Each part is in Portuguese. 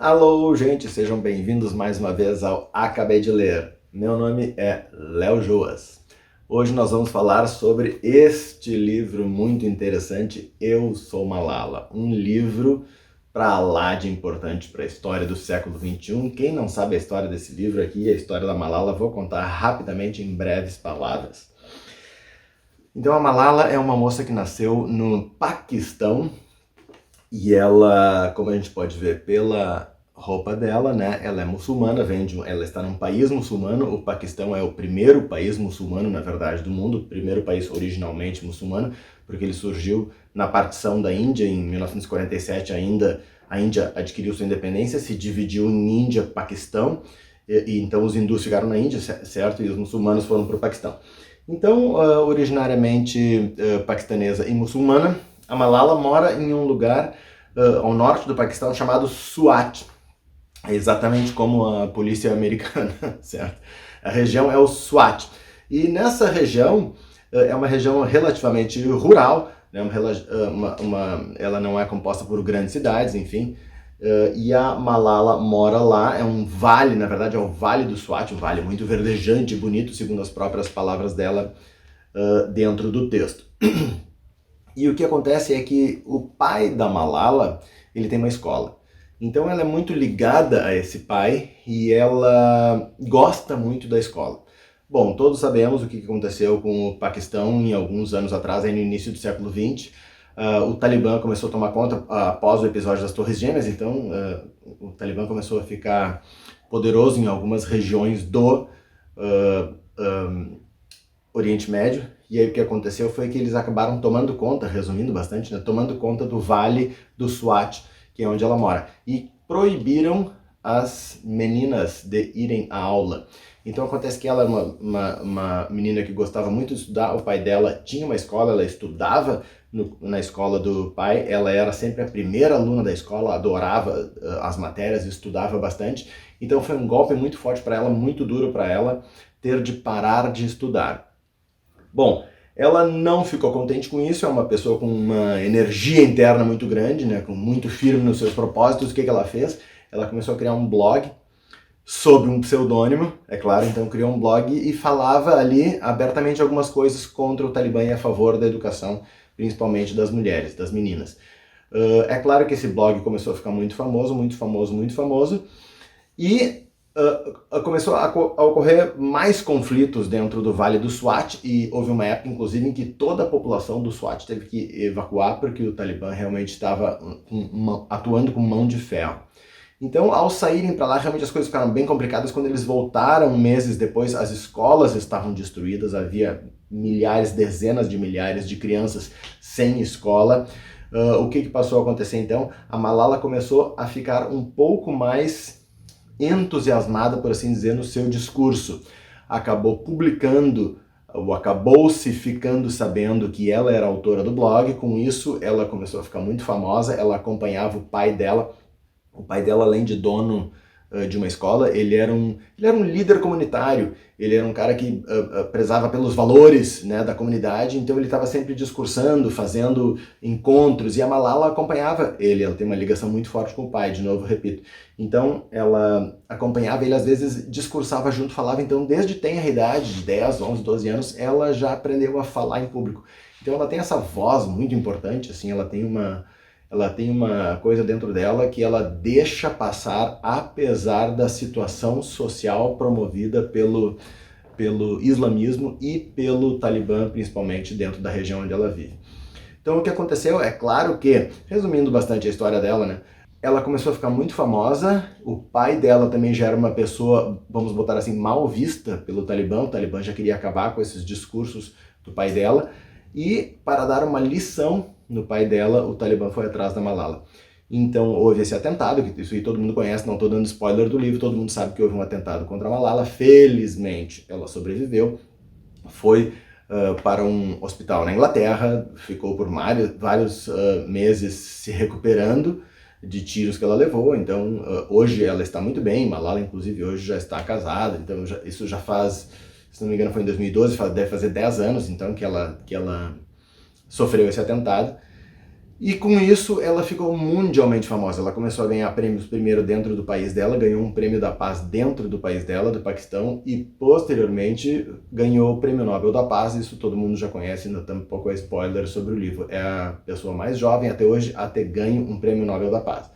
Alô, gente, sejam bem-vindos mais uma vez ao Acabei de Ler. Meu nome é Léo Joas. Hoje nós vamos falar sobre este livro muito interessante, Eu Sou Malala, um livro para lá de importante para a história do século XXI. Quem não sabe a história desse livro aqui, a história da Malala, vou contar rapidamente em breves palavras. Então a Malala é uma moça que nasceu no Paquistão e ela, como a gente pode ver pela roupa dela, né, ela é muçulmana, ela está num país muçulmano. O Paquistão é o primeiro país muçulmano, na verdade, do mundo, o primeiro país originalmente muçulmano, porque ele surgiu na partição da Índia em 1947. A Índia adquiriu sua independência, se dividiu em Índia e Paquistão, e então os hindus ficaram na Índia, certo? E os muçulmanos foram para o Paquistão. Então, originariamente paquistanesa e muçulmana, a Malala mora em um lugar ao norte do Paquistão chamado Swat, exatamente como a polícia americana, certo? A região é o Swat. E nessa região, é uma região relativamente rural, né? Ela não é composta por grandes cidades, enfim. E a Malala mora lá, é um vale, na verdade é o Vale do Swat, um vale muito verdejante e bonito, segundo as próprias palavras dela dentro do texto. E o que acontece é que o pai da Malala, ele tem uma escola. Então ela é muito ligada a esse pai e ela gosta muito da escola. Bom, todos sabemos o que aconteceu com o Paquistão em alguns anos atrás, aí no início do século XX. O Talibã começou a tomar conta após o episódio das Torres Gêmeas, então o Talibã começou a ficar poderoso em algumas regiões do Oriente Médio. E aí o que aconteceu foi que eles acabaram tomando conta, resumindo bastante, né, tomando conta do Vale do Swat, que é onde ela mora, e proibiram as meninas de irem à aula. Então acontece que ela é uma menina que gostava muito de estudar, o pai dela tinha uma escola, ela estudava na escola do pai, ela era sempre a primeira aluna da escola, adorava as matérias, estudava bastante, então foi um golpe muito forte para ela, muito duro para ela, ter de parar de estudar. Bom, ela não ficou contente com isso, é uma pessoa com uma energia interna muito grande, né, com muito firme nos seus propósitos. O que ela fez? Ela começou a criar um blog sob um pseudônimo, é claro, então criou um blog e falava ali abertamente algumas coisas contra o Talibã e a favor da educação, principalmente das mulheres, das meninas. É claro que esse blog começou a ficar muito famoso, muito famoso, muito famoso, e começou a ocorrer mais conflitos dentro do Vale do Swat, e houve uma época, inclusive, em que toda a população do Swat teve que evacuar porque o Talibã realmente estava atuando com mão de ferro. Então, ao saírem para lá, realmente as coisas ficaram bem complicadas. Quando eles voltaram meses depois, as escolas estavam destruídas, havia milhares, dezenas de milhares de crianças sem escola. O que passou a acontecer então? A Malala começou a ficar um pouco mais entusiasmada, por assim dizer, no seu discurso. Acabou publicando, ou acabou-se ficando sabendo que ela era autora do blog. Com isso, ela começou a ficar muito famosa, ela acompanhava o pai dela. O pai dela, além de dono de uma escola, ele era um líder comunitário, ele era um cara que prezava pelos valores, né, da comunidade, então ele estava sempre discursando, fazendo encontros, e a Malala acompanhava ele. Ela tem uma ligação muito forte com o pai, de novo, repito. Então ela acompanhava ele, às vezes discursava junto, falava. Então desde tenra idade, de 10, 11, 12 anos, ela já aprendeu a falar em público. Então ela tem essa voz muito importante, assim, ela tem uma coisa dentro dela que ela deixa passar, apesar da situação social promovida pelo islamismo e pelo Talibã, principalmente dentro da região onde ela vive. Então o que aconteceu é claro que, resumindo bastante a história dela, né, ela começou a ficar muito famosa. O pai dela também já era uma pessoa, vamos botar assim, mal vista pelo Talibã. O Talibã já queria acabar com esses discursos do pai dela. E para dar uma lição no pai dela, o Talibã foi atrás da Malala. Então houve esse atentado, que isso aí todo mundo conhece, não estou dando spoiler do livro, todo mundo sabe que houve um atentado contra a Malala. Felizmente ela sobreviveu, foi para um hospital na Inglaterra, ficou por vários meses se recuperando de tiros que ela levou. Então hoje ela está muito bem. Malala inclusive hoje já está casada, então isso já faz, se não me engano foi em 2012, deve fazer 10 anos então que ela sofreu esse atentado. E com isso ela ficou mundialmente famosa. Ela começou a ganhar prêmios primeiro dentro do país dela, ganhou um prêmio da paz dentro do país dela, do Paquistão, e posteriormente ganhou o prêmio Nobel da Paz. Isso todo mundo já conhece, ainda tem um pouco spoiler sobre o livro. É a pessoa mais jovem até hoje a ter ganho um prêmio Nobel da Paz.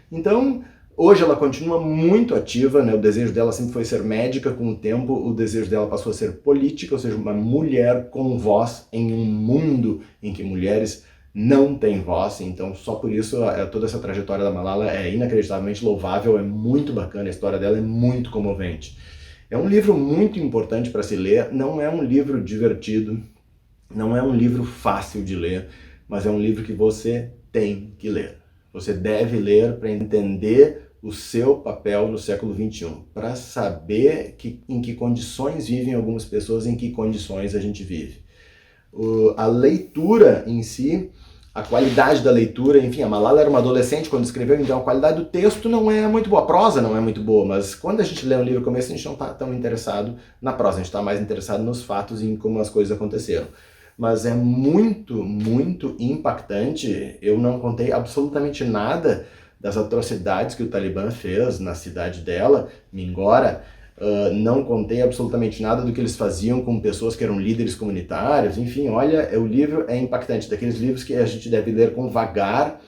Então, hoje ela continua muito ativa, né? O desejo dela sempre foi ser médica. Com o tempo, o desejo dela passou a ser política, ou seja, uma mulher com voz em um mundo em que mulheres não têm voz. Então, só por isso, toda essa trajetória da Malala é inacreditavelmente louvável, é muito bacana, a história dela é muito comovente. É um livro muito importante para se ler, não é um livro divertido, não é um livro fácil de ler, mas é um livro que você tem que ler. Você deve ler para entender o seu papel no século XXI, para saber em que condições vivem algumas pessoas, em que condições a gente vive. A leitura em si, a qualidade da leitura, enfim, a Malala era uma adolescente quando escreveu, então a qualidade do texto não é muito boa, a prosa não é muito boa, mas quando a gente lê um livro no começo, a gente não está tão interessado na prosa, a gente está mais interessado nos fatos e em como as coisas aconteceram. Mas é muito, muito impactante. Eu não contei absolutamente nada das atrocidades que o Talibã fez na cidade dela, Mingora. Não contei absolutamente nada do que eles faziam com pessoas que eram líderes comunitários. Enfim, olha, o livro é impactante, daqueles livros que a gente deve ler com vagar,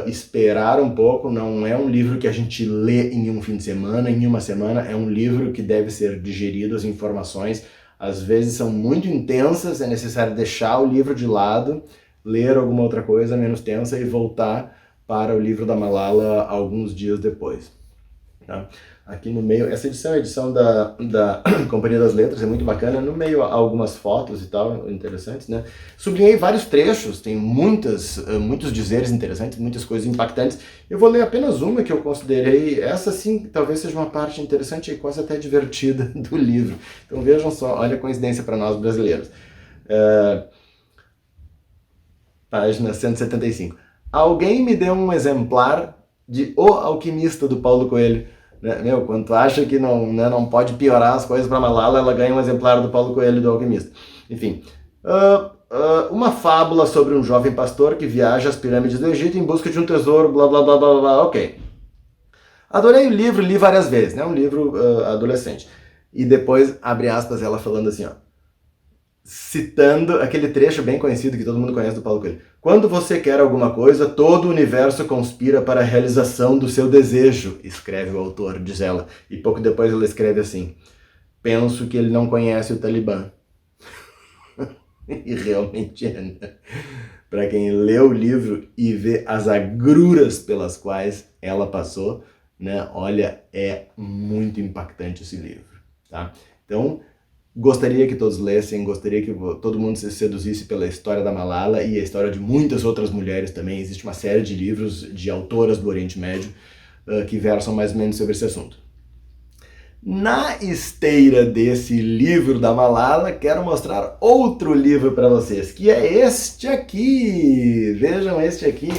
esperar um pouco. Não é um livro que a gente lê em um fim de semana, em uma semana. É um livro que deve ser digerido, as informações às vezes são muito intensas, é necessário deixar o livro de lado, ler alguma outra coisa menos tensa e voltar para o livro da Malala alguns dias depois. Tá? Aqui no meio, essa edição é a edição da Companhia das Letras, é muito bacana. No meio algumas fotos e tal, interessantes, né? Sublinhei vários trechos, tem muitos dizeres interessantes, muitas coisas impactantes. Eu vou ler apenas uma que eu considerei, essa sim, talvez seja uma parte interessante e quase até divertida do livro. Então vejam só, olha a coincidência para nós brasileiros. Página 175. Alguém me deu um exemplar de O Alquimista, do Paulo Coelho. Meu, quando tu acha que não pode piorar as coisas para Malala, ela ganha um exemplar do Paulo Coelho, do Alquimista. Enfim, uma fábula sobre um jovem pastor que viaja às pirâmides do Egito em busca de um tesouro, blá blá blá blá blá, ok. Adorei o livro, li várias vezes, né? Um livro adolescente. E depois, abre aspas, ela falando assim, ó, citando aquele trecho bem conhecido que todo mundo conhece do Paulo Coelho. Quando você quer alguma coisa, todo o universo conspira para a realização do seu desejo, escreve o autor, diz ela. E pouco depois ela escreve assim, penso que ele não conhece o Talibã. E realmente é, né? Para quem lê o livro e vê as agruras pelas quais ela passou, né? Olha, é muito impactante esse livro, tá? Então, gostaria que todos lessem, gostaria que todo mundo se seduzisse pela história da Malala e a história de muitas outras mulheres também. Existe uma série de livros de autoras do Oriente Médio que versam mais ou menos sobre esse assunto. Na esteira desse livro da Malala, quero mostrar outro livro para vocês, que é este aqui. Vejam este aqui.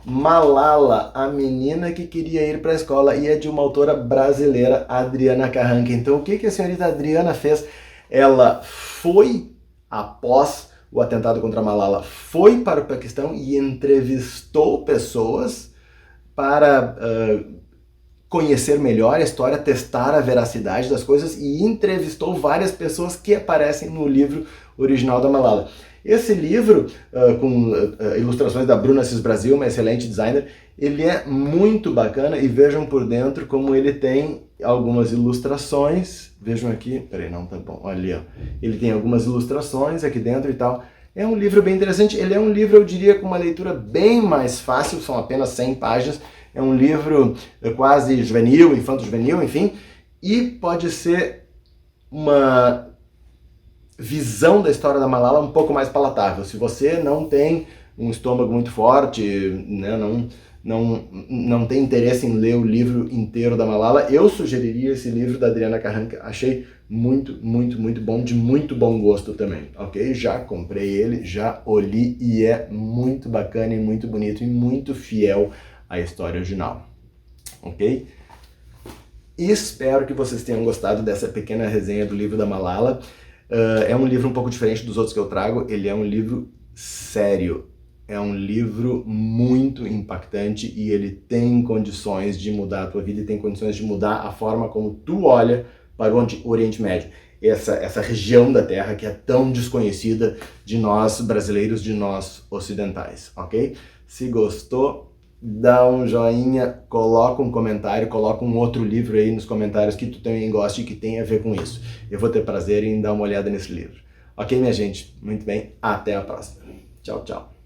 Malala, a menina que queria ir para a escola, e é de uma autora brasileira, Adriana Carranca. Então, o que a senhorita Adriana fez? Ela foi, após o atentado contra Malala, foi para o Paquistão e entrevistou pessoas para conhecer melhor a história, testar a veracidade das coisas, e entrevistou várias pessoas que aparecem no livro original da Malala. Esse livro, com ilustrações da Bruna Cis Brasil, uma excelente designer, ele é muito bacana, e vejam por dentro como ele tem algumas ilustrações. Vejam aqui, peraí, não tá bom, olha ali, ó. Ele tem algumas ilustrações aqui dentro e tal. É um livro bem interessante, ele é um livro, eu diria, com uma leitura bem mais fácil, são apenas 100 páginas, é um livro quase juvenil, infanto-juvenil, enfim, e pode ser uma visão da história da Malala um pouco mais palatável. Se você não tem um estômago muito forte, né, não tem interesse em ler o livro inteiro da Malala, eu sugeriria esse livro da Adriana Carranca. Achei muito, muito, muito bom, de muito bom gosto também, ok? Já comprei ele, já o li e é muito bacana e muito bonito e muito fiel à história original, ok? E espero que vocês tenham gostado dessa pequena resenha do livro da Malala. É um livro um pouco diferente dos outros que eu trago, ele é um livro sério. é um livro muito impactante e ele tem condições de mudar a tua vida e tem condições de mudar a forma como tu olha para o Oriente Médio. Essa região da Terra que é tão desconhecida de nós brasileiros, de nós ocidentais, ok? Se gostou, dá um joinha, coloca um comentário, coloca um outro livro aí nos comentários que tu também goste e que tenha a ver com isso. Eu vou ter prazer em dar uma olhada nesse livro. Ok, minha gente? Muito bem, até a próxima. Tchau, tchau.